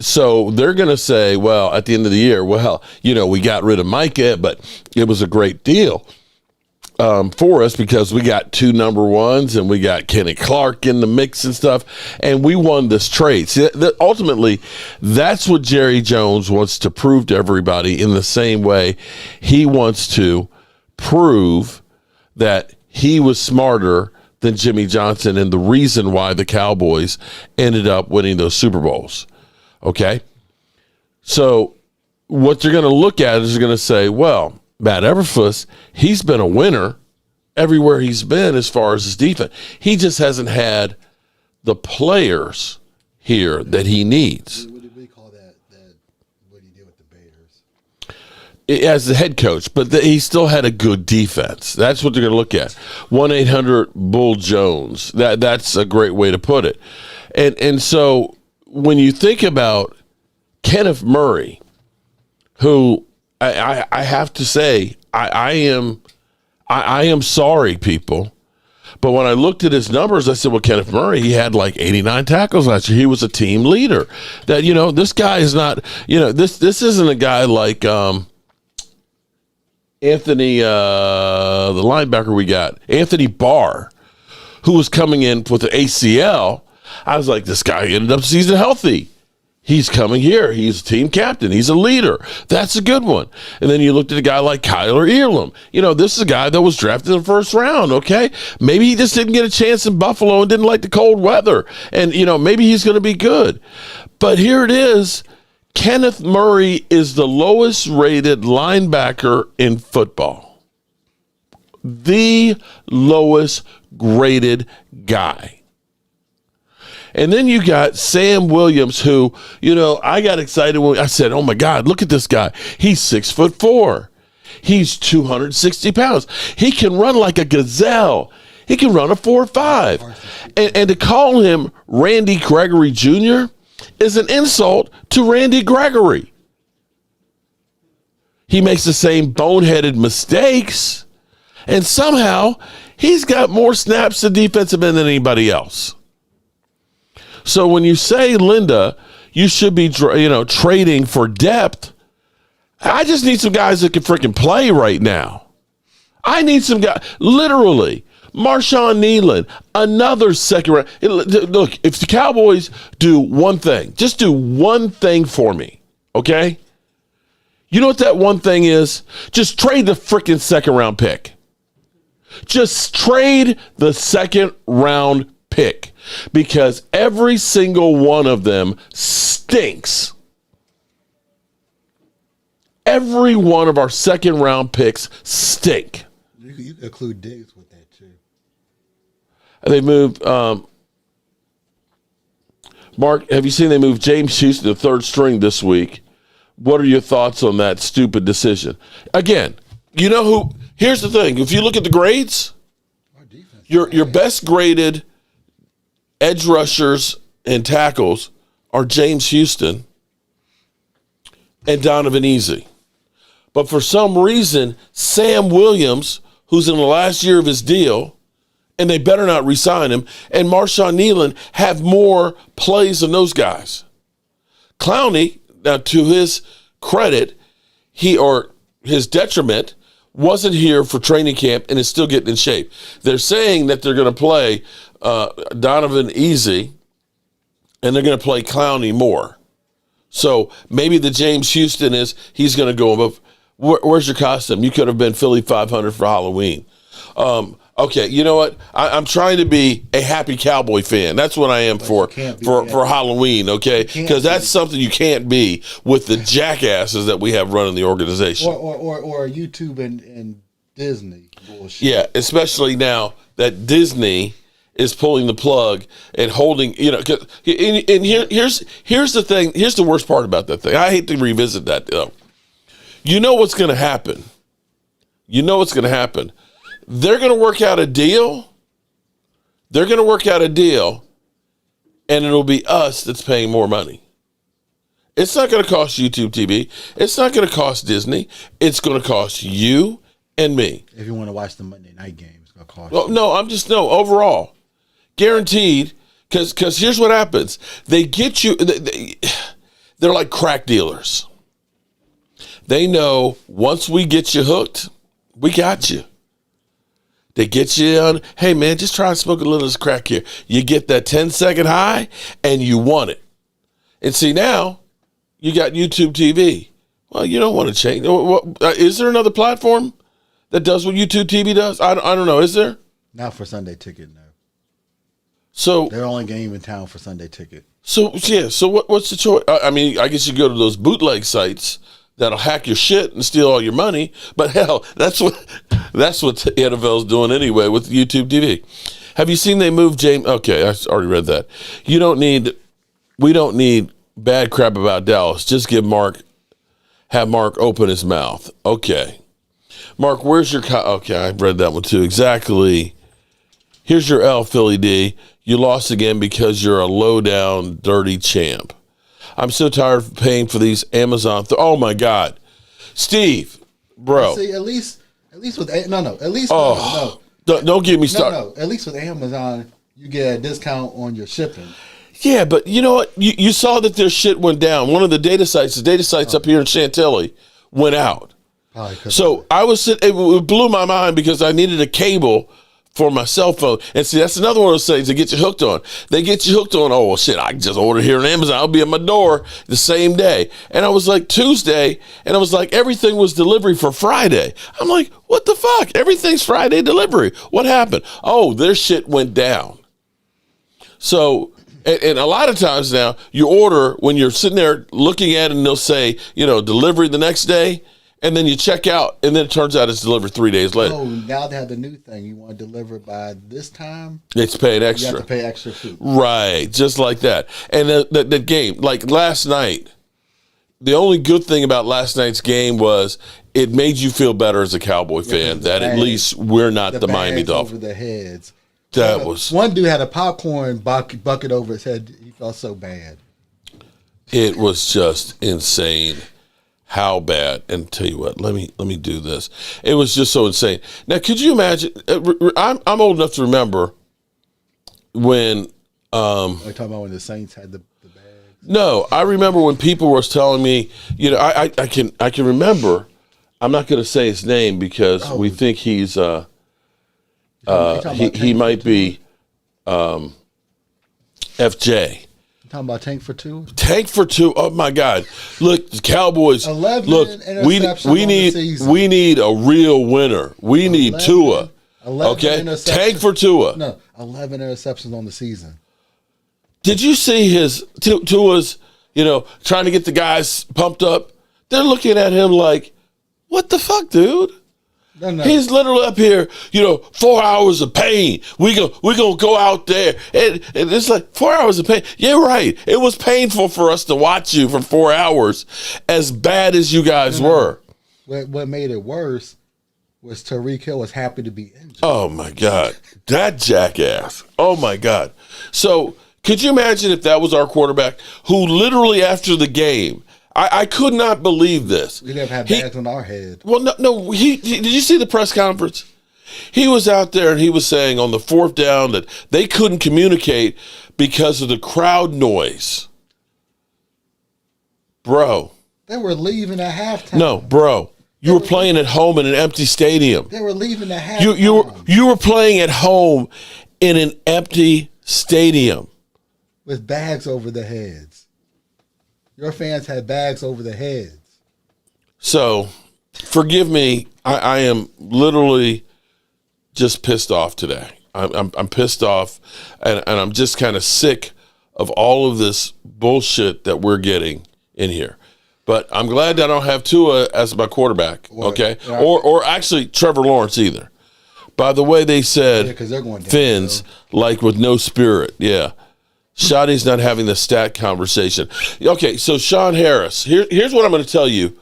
so they're going to say, well, at the end of the year, we got rid of Micah, but it was a great deal. for us because we got 2 number ones and we got Kenny Clark in the mix and stuff, and we won this trade. See, ultimately, that's what Jerry Jones wants to prove to everybody in the same way he wants to prove that he was smarter than Jimmy Johnson and the reason why the Cowboys ended up winning those Super Bowls. Okay? So what they're going to look at is they're going to say, well, Matt Eberflus, he's been a winner everywhere he's been as far as his defense. He just hasn't had the players here that he needs. What do we call that what he did with the Bears? As the head coach, but he still had a good defense. That's what they're going to look at. 1-800-BULL-JONES. That's a great way to put it. And so when you think about Kenneth Murray, who I have to say, I am sorry, people. But when I looked at his numbers, I said, well, Kenneth Murray, he had like 89 tackles last year. He was a team leader. That, this guy is not, this isn't a guy like Anthony, the linebacker we got, Anthony Barr, who was coming in with the ACL. I was like, this guy ended up season healthy. He's coming here. He's a team captain. He's a leader. That's a good one. And then you looked at a guy like Kyler Elam. This is a guy that was drafted in the first round, okay? Maybe he just didn't get a chance in Buffalo and didn't like the cold weather. And, maybe he's going to be good. But here it is. Kenneth Murray is the lowest rated linebacker in football. The lowest graded guy. And then you got Sam Williams, who, I got excited when I said, oh my God, look at this guy. He's 6'4". He's 260 pounds. He can run like a gazelle. He can run a 4.5. And to call him Randy Gregory Jr. is an insult to Randy Gregory. He makes the same boneheaded mistakes, and somehow he's got more snaps to defensive end than anybody else. So when you say, Linda, you should be, trading for depth, I just need some guys that can freaking play right now. I need some guys, literally, Marshawn Nealon, another second round. Look, if the Cowboys do one thing, just do one thing for me, okay? You know what that one thing is? Just trade the freaking second round pick. Just trade the second round pick. Because every single one of them stinks. Every one of our second round picks stink. You could include Diggs with that too. They moved Mark, have you seen they moved James Houston to third string this week? What are your thoughts on that stupid decision? Again, here's the thing. If you look at the grades, your best graded edge rushers and tackles are James Houston and Donovan Easy. But for some reason, Sam Williams, who's in the last year of his deal, and they better not re-sign him, and Marshawn Nealon have more plays than those guys. Clowney, now to his credit, his detriment, wasn't here for training camp and is still getting in shape. They're saying that they're going to play Donovan Easy, and they're going to play Clowney more. So maybe the James Houston he's going to go above. Where's your costume? You could have been Philly 500 for Halloween. Okay, you know what? I'm trying to be a happy Cowboy fan. That's what I am for Halloween, okay? Because that's something you can't be with the jackasses that we have running the organization. Or YouTube and Disney bullshit. Yeah, especially now that Disney is pulling the plug and holding, here's the thing. Here's the worst part about that thing. I hate to revisit that, though. You know what's going to happen. They're going to work out a deal. And it'll be us that's paying more money. It's not going to cost YouTube TV. It's not going to cost Disney. It's going to cost you and me. If you want to watch the Monday night game, it's going to cost you. No, overall. Guaranteed, because here's what happens. They get you, they're like crack dealers. They know once we get you hooked, we got you. They get you on, hey, man, just try and smoke a little of this crack here. You get that 10-second high, and you want it. And see, now you got YouTube TV. Well, you don't want to change. Is there another platform that does what YouTube TV does? I don't know. Is there? Not for Sunday Ticket, no. So they're only game in town for Sunday Ticket. So yeah. So what's the choice? I mean, I guess you go to those bootleg sites that'll hack your shit and steal all your money. But hell, that's what the NFL's doing anyway with YouTube TV. Have you seen they moved James? Okay, I already read that. We don't need bad crap about Dallas. Just have Mark open his mouth. Okay. Mark, where's your okay, I read that one too. Exactly. Here's your L, Philly D. You lost again because you're a low-down, dirty champ. I'm so tired of paying for these Amazon. Oh, my God. Steve, bro. See, at least with Don't get me started. No, at least with Amazon, you get a discount on your shipping. Yeah, but you know what? You saw that their shit went down. One of the data sites up here in Chantilly, went out. So I was sitting, it blew my mind because I needed a cable for my cell phone. And see, that's another one of those things they get you hooked on. They get you hooked on, oh, well, shit, I can just order here on Amazon. I'll be at my door the same day. And I was like, Tuesday, and I was like, everything was delivery for Friday. I'm like, what the fuck? Everything's Friday delivery. What happened? Oh, their shit went down. So, and a lot of times now, you order when you're sitting there looking at it and they'll say, delivery the next day. And then you check out, and then it turns out it's delivered 3 days later. Oh, now they have the new thing. You want to deliver by this time? It's paying extra. You have to pay extra too. Right, just like that. And the game, like last night, the only good thing about last night's game was it made you feel better as a Cowboy fan that at least we're not the Miami Dolphins. Over their heads. That was one dude had a popcorn bucket over his head. He felt so bad. It was just insane. How bad? And tell you what, let me do this. It was just so insane. Now, could you imagine? I'm old enough to remember when. Are you talking about when the Saints had the bags? No, I remember when people were telling me. I can remember. I'm not going to say his name because we think he's he might be FJ. Talking about Tank for Two? Tank for Two. Oh my God! Look, the Cowboys. 11 look, we need a real winner. We need Tua. Okay, Tank for Tua. No, 11 interceptions on the season. Did you see his Tua's? Trying to get the guys pumped up. They're looking at him like, "What the fuck, dude?" No. He's literally up here, 4 hours of pain. We gonna go out there, and it's like 4 hours of pain. Yeah, right. It was painful for us to watch you for 4 hours, as bad as you guys were. What made it worse was Tyreek Hill was happy to be injured. Oh my God, that jackass! Oh my God. So could you imagine if that was our quarterback, who literally after the game? I could not believe this. We never had bags on our head. Well, no. Did you see the press conference? He was out there and he was saying on the fourth down that they couldn't communicate because of the crowd noise. Bro. They were leaving at halftime. No, bro. You were playing at home in an empty stadium. They were leaving at halftime. You were playing at home in an empty stadium. With bags over their heads. Your fans had bags over their heads. So, forgive me. I am literally just pissed off today. I'm pissed off, and I'm just kind of sick of all of this bullshit that we're getting in here. But I'm glad that I don't have Tua as my quarterback, okay? Or actually Trevor Lawrence either. By the way, they said they're going down, Fins, like with no spirit, yeah. Shotty's not having the stat conversation. Okay, so Sean Harris. Here's what I'm going to tell you.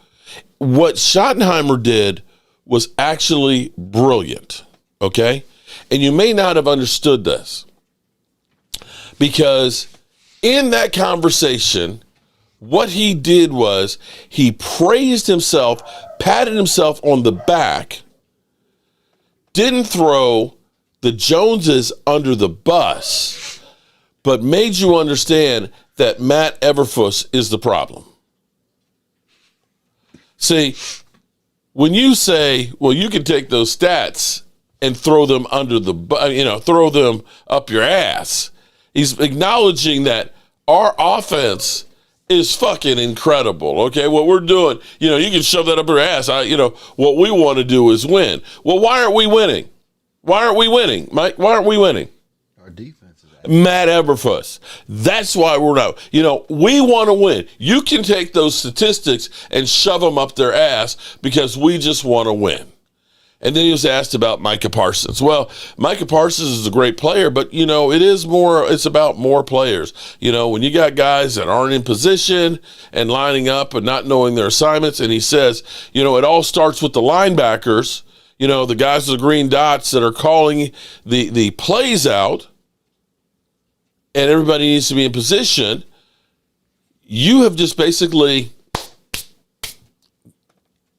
What Schottenheimer did was actually brilliant, okay? And you may not have understood this because in that conversation, what he did was he praised himself, patted himself on the back, didn't throw the Joneses under the bus, but made you understand that Matt Eberflus is the problem. See, when you say, well, you can take those stats and throw them throw them up your ass. He's acknowledging that our offense is fucking incredible. Okay, what we're doing, you can shove that up your ass. What we want to do is win. Well, why aren't we winning? Why aren't we winning, Mike? Why aren't we winning? Our defense is Matt Eberfluss. That's why we're not. We want to win. You can take those statistics and shove them up their ass because we just want to win. And then he was asked about Micah Parsons. Well, Micah Parsons is a great player, but, it's about more players. When you got guys that aren't in position and lining up and not knowing their assignments, and he says, it all starts with the linebackers, the guys with the green dots that are calling the plays out, and everybody needs to be in position. You have just basically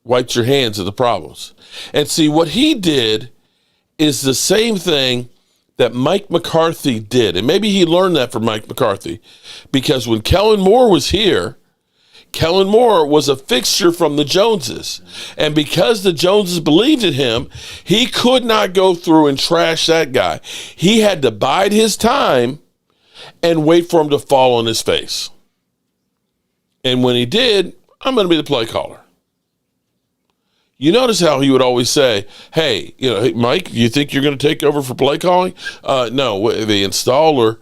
wiped your hands of the problems. And see, what he did is the same thing that Mike McCarthy did. And maybe he learned that from Mike McCarthy, because when Kellen Moore was here, Kellen Moore was a fixture from the Joneses. And because the Joneses believed in him, he could not go through and trash that guy. He had to bide his time and wait for him to fall on his face. And when he did, I'm going to be the play caller. You notice how he would always say, hey, hey, Mike, do you think you're going to take over for play calling? No, the installer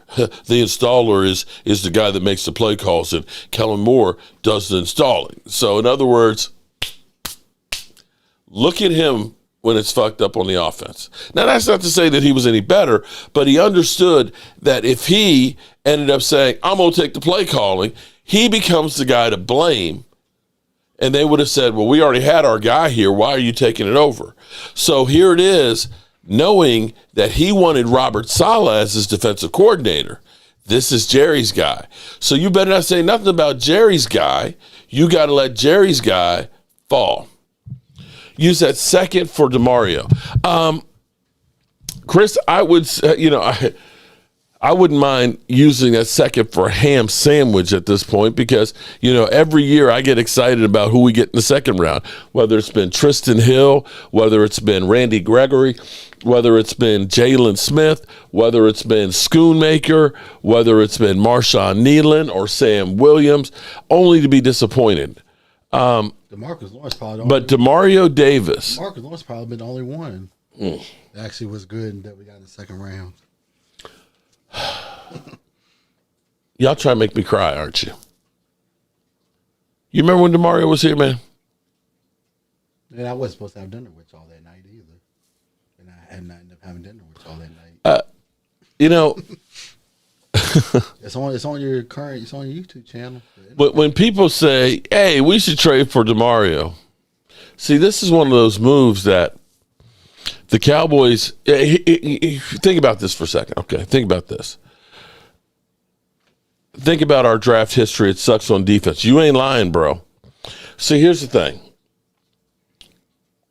is the guy that makes the play calls, and Kellen Moore does the installing. So in other words, look at him when it's fucked up on the offense. Now, that's not to say that he was any better, but he understood that if he ended up saying, I'm going to take the play calling, he becomes the guy to blame. And they would have said, well, we already had our guy here. Why are you taking it over? So here it is, knowing that he wanted Robert Saleh as his defensive coordinator. This is Jerry's guy. So you better not say nothing about Jerry's guy. You got to let Jerry's guy fall. Use that second for DeMario. Chris, I would say, I wouldn't mind using that second for a ham sandwich at this point, because, every year I get excited about who we get in the second round, whether it's been Tristan Hill, whether it's been Randy Gregory, whether it's been Jalen Smith, whether it's been Schoonmaker, whether it's been Marshawn Nealon or Sam Williams, only to be disappointed. DeMarcus Lawrence probably. But Demario Davis. DeMarcus Lawrence probably been the only one that actually was good that we got in the second round. Y'all try to make me cry, aren't you? You remember when DeMario was here, man? And I wasn't supposed to have dinner with y'all that night either. And I ended up having dinner with y'all that night. It's on your YouTube channel. But when people say, hey, we should trade for DeMario, see, this is one of those moves that the Cowboys, think about this for a second. Okay, think about this. Think about our draft history. It sucks on defense. You ain't lying, bro. See, here's the thing.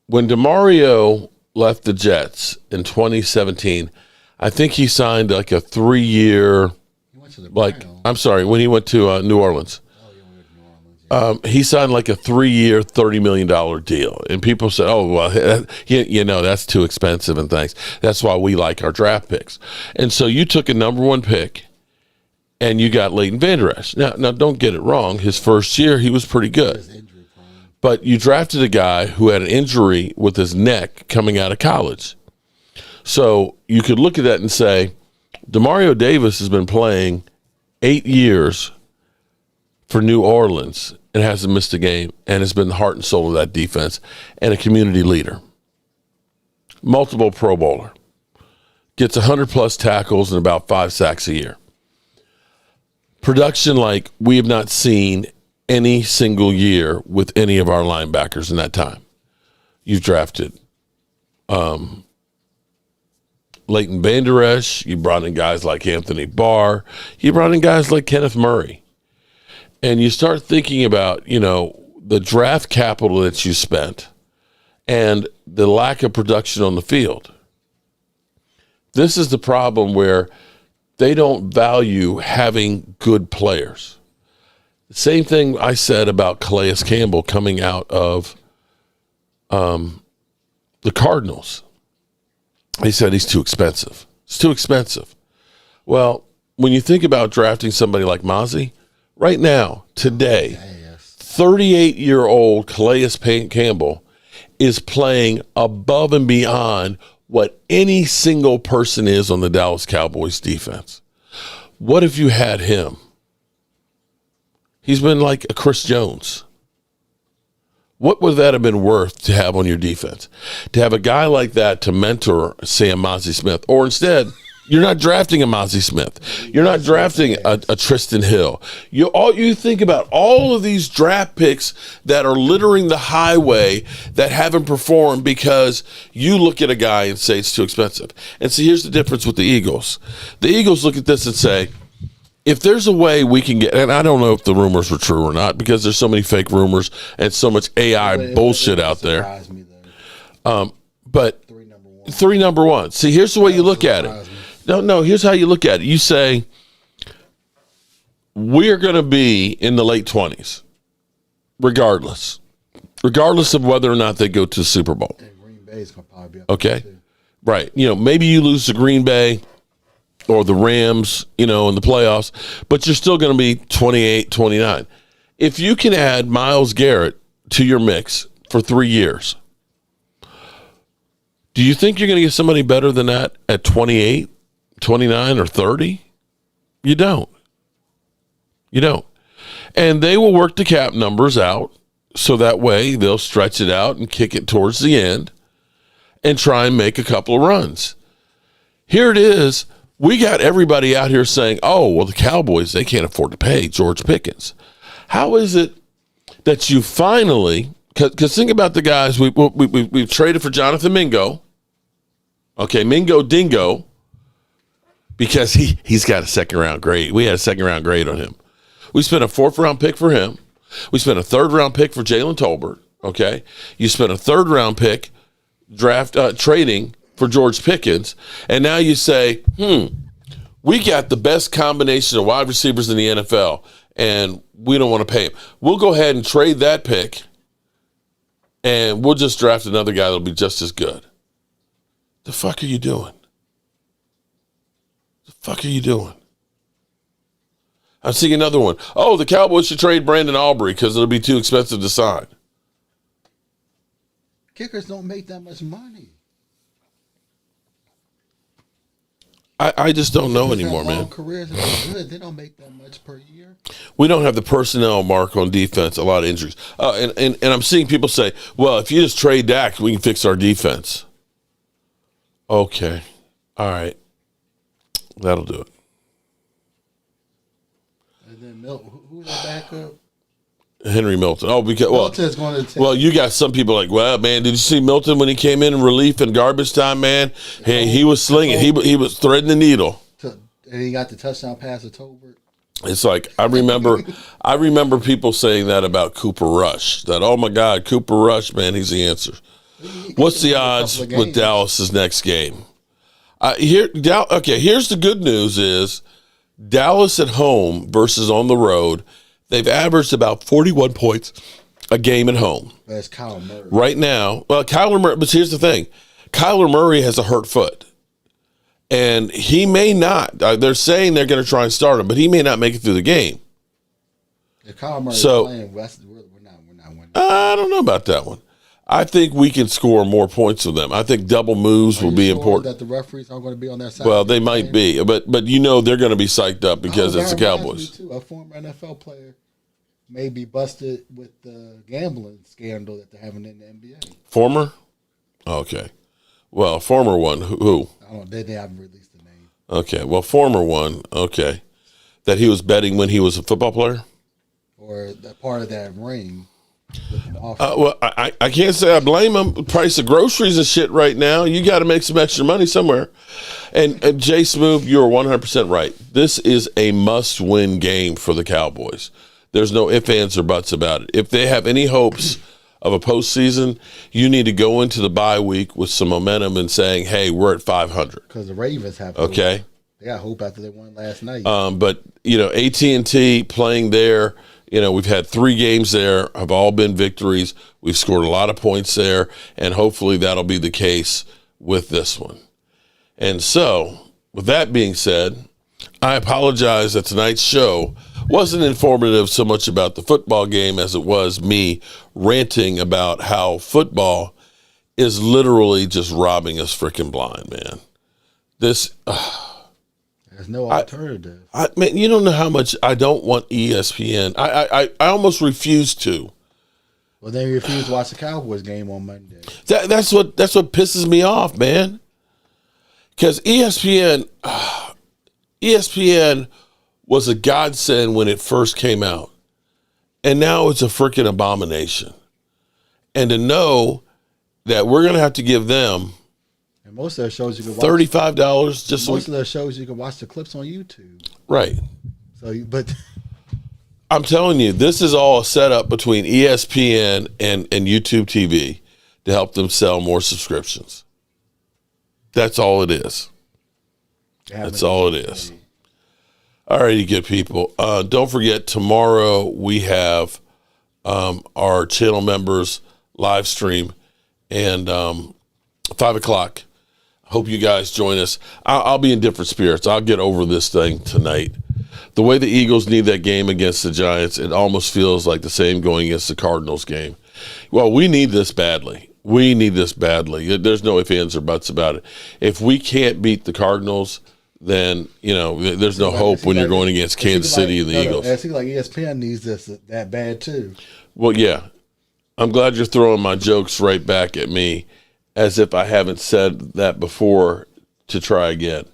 When DeMario left the Jets in 2017, I think he signed like a 3-year, when he went to New Orleans. He signed like a 3-year, $30 million deal. And people said, oh, well, that's too expensive and things. That's why we like our draft picks. And so you took a number 1 pick and you got Leighton Vander Esch. Now, don't get it wrong. His first year, he was pretty good. But you drafted a guy who had an injury with his neck coming out of college. So you could look at that and say, Demario Davis has been playing 8 years for New Orleans and hasn't missed a game, and has been the heart and soul of that defense, and a community leader. Multiple Pro Bowler. Gets 100-plus tackles and about 5 sacks a year. Production like we have not seen any single year with any of our linebackers in that time. You've drafted Leighton Vander Esch. You brought in guys like Anthony Barr. You brought in guys like Kenneth Murray. And you start thinking about, the draft capital that you spent and the lack of production on the field. This is the problem where they don't value having good players. The same thing I said about Calais Campbell coming out of the Cardinals. He said he's too expensive. It's too expensive. Well, when you think about drafting somebody like Mozzie, right now, today, 38-year-old Calais Campbell is playing above and beyond what any single person is on the Dallas Cowboys defense. What if you had him? He's been like a Chris Jones. What would that have been worth to have on your defense? To have a guy like that to mentor, say, a Mozzie Smith, or instead, you're not drafting a Mozzie Smith. You're not drafting a Tristan Hill. You think about all of these draft picks that are littering the highway that haven't performed because you look at a guy and say it's too expensive. And see, here's the difference with the Eagles. The Eagles look at this and say, if there's a way we can get, and I don't know if the rumors were true or not because there's so many fake rumors and so much AI bullshit out there. But three number one. See, here's the way you look at it. No, here's how you look at it. You say, we're going to be in the late 20s, regardless of whether or not they go to the Super Bowl. And Green Bay's going to probably be up okay? there too. Right. Maybe you lose to Green Bay or the Rams, in the playoffs, but you're still going to be 28, 29. If you can add Myles Garrett to your mix for 3 years, do you think you're going to get somebody better than that at 28, 29, or 30? You don't. And they will work the cap numbers out so that way they'll stretch it out and kick it towards the end and try and make a couple of runs. Here it is. We got everybody out here saying, oh, well, the Cowboys, they can't afford to pay George Pickens. How is it that you finally, because think about the guys, we've traded for Jonathan Mingo. Okay, Mingo Dingo, because he's got a second-round grade. We had a second-round grade on him. We spent a fourth-round pick for him. We spent a third-round pick for Jalen Tolbert, okay? You spent a third-round pick trading for George Pickens, and now you say, we got the best combination of wide receivers in the NFL, and we don't want to pay him. We'll go ahead and trade that pick, and we'll just draft another guy that'll be just as good. The fuck are you doing? I'm seeing another one. Oh, the Cowboys should trade Brandon Aubrey because it'll be too expensive to sign. Kickers don't make that much money. I just don't know anymore, man. Careers are good. They don't make that much per year. We don't have the personnel, Mark, on defense. A lot of injuries. And I'm seeing people say, well, if you just trade Dak, we can fix our defense. Okay. All right. That'll do it. And then who's the backup? Henry Milton. Oh, because Milton's going to take. Well, you got some people like, well, man, did you see Milton when he came in relief in garbage time, man? Hey, he was slinging. He was threading the needle. And he got the touchdown pass to Tolbert. It's like I remember people saying that about Cooper Rush. That, oh my God, Cooper Rush, man, he's the answer. What's the odds with Dallas's next game? Here's the good news is Dallas at home versus on the road. They've averaged about 41 points a game at home. That's Kyler Murray. Right now, well, Kyler Murray, but here's the thing. Kyler Murray has a hurt foot. And he may not. They're saying they're going to try and start him, but he may not make it through the game. If Kyler Murray is playing, we're not winning. I don't know about that one. I think we can score more points with them. I think double moves will be important. That the referees aren't going to be on their side. Well, they might be, but they're going to be psyched up because it's the Cowboys. Too. A former NFL player may be busted with the gambling scandal that they're having in the NBA. Former? Okay. Well, former one. Who? I don't know. They haven't released the name. Okay. Well, former one. Okay. That he was betting when he was a football player? Or that part of that ring. Well, I can't say I blame him. Price of groceries and shit right now. You got to make some extra money somewhere. And Jay Smoove, you're 100% right. This is a must-win game for the Cowboys. There's no ifs, ands, or buts about it. If they have any hopes of a postseason, you need to go into the bye week with some momentum and saying, hey, we're at 500. Because the Ravens have hope. Okay. They got hope after they won last night. But, AT&T playing there, we've had 3 games there, have all been victories. We've scored a lot of points there, and hopefully that'll be the case with this one. And so, with that being said, I apologize that tonight's show wasn't informative so much about the football game as it was me ranting about how football is literally just robbing us freaking blind, man. There's no alternative. Man, you don't know how much I don't want ESPN. I almost refuse to. Well, then you refuse to watch the Cowboys game on Monday. That's what pisses me off, man. Because ESPN was a godsend when it first came out, and now it's a freaking abomination. And to know that we're going to have to give them and most of their shows you can watch $35 just most of their shows you can watch the clips on YouTube. Right. So, but I'm telling you, this is all a setup between ESPN and YouTube TV to help them sell more subscriptions. That's all it is. That's all it is. All righty, good people. Don't forget, tomorrow we have our channel members live stream and 5 o'clock. Hope you guys join us. I'll be in different spirits. I'll get over this thing tonight. The way the Eagles need that game against the Giants, it almost feels like the same going against the Cardinals game. Well, we need this badly. We need this badly. There's no ifs, ands, or buts about it. If we can't beat the Cardinals, then, there's no hope when you're going against Kansas City and the Eagles. It seems like ESPN needs this that bad, too. Well, yeah. I'm glad you're throwing my jokes right back at me as if I haven't said that before to try again.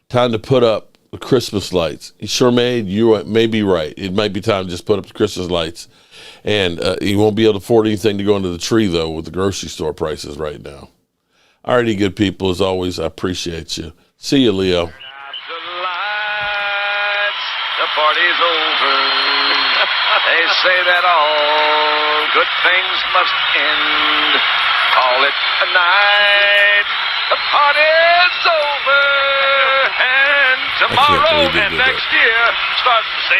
Time to put up the Christmas lights. Charmaine, you may be right. It might be time to just put up the Christmas lights. And you won't be able to afford anything to go into the tree, though, with the grocery store prices right now. All righty, good people. As always, I appreciate you. See you, Leo. The party's over. They say that all good things must end. Call it a night. The party's over. And tomorrow and next year starts the same.